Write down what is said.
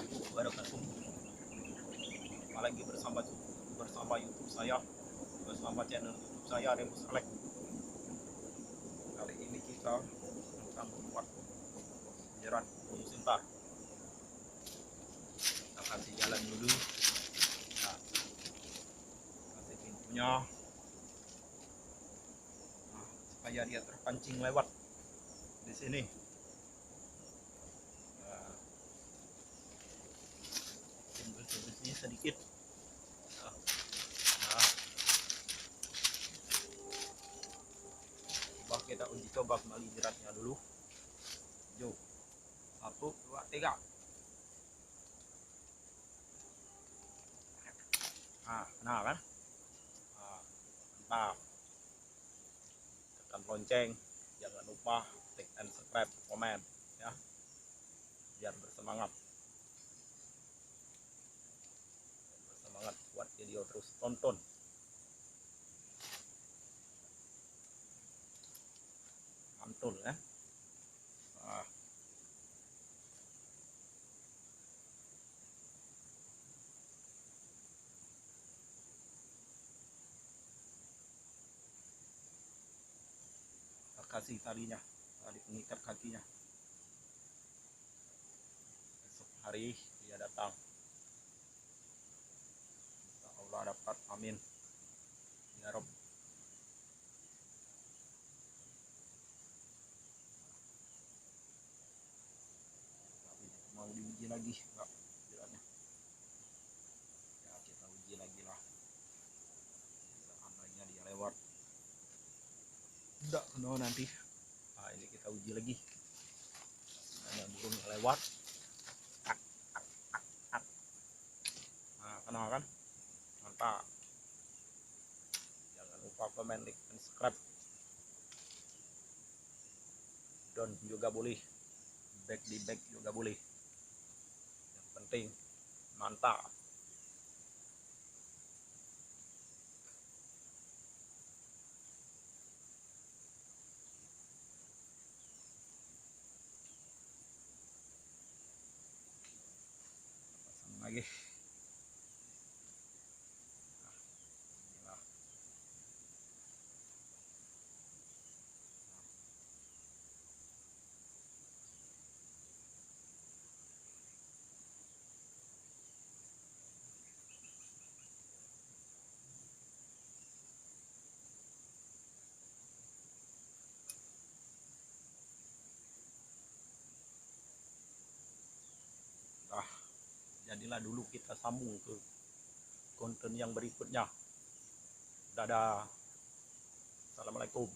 warahmatullahi wabarakatuh. Jumpa lagi bersama YouTube saya, bersama channel YouTube saya Remus Alex. Kali ini kita akan membuat jerat burung sintar. Kita kasih jalan dulu. Nah, kasih pintunya. Nah, supaya dia terpancing lewat di sini. Bersih sedikit. Nah, kita uji coba kembali jeratnya dulu. Yuk, 1, 2, 3. Nah kan, mantap. Tekan lonceng, jangan lupa like and subscribe, komen ya, biar bersemangat buat video terus tonton. Mantul ya. Kasih tali pengikat kakinya. Esok hari dia datang, insya Allah dapat, amin ya Rob. Mau diuji lagi enggak jalannya? Ya kita uji lagi lah, seandainya dia lewat enggak kena nanti. Nah ini kita uji lagi, ada burung lewat. Nah kena kan, mantap. Jangan lupa komen, like, dan subscribe. Down juga boleh, back juga boleh, yang penting mantap. Pasang lagi. Nah, jadilah dulu, kita sambung ke konten yang berikutnya. Dadah. Assalamualaikum.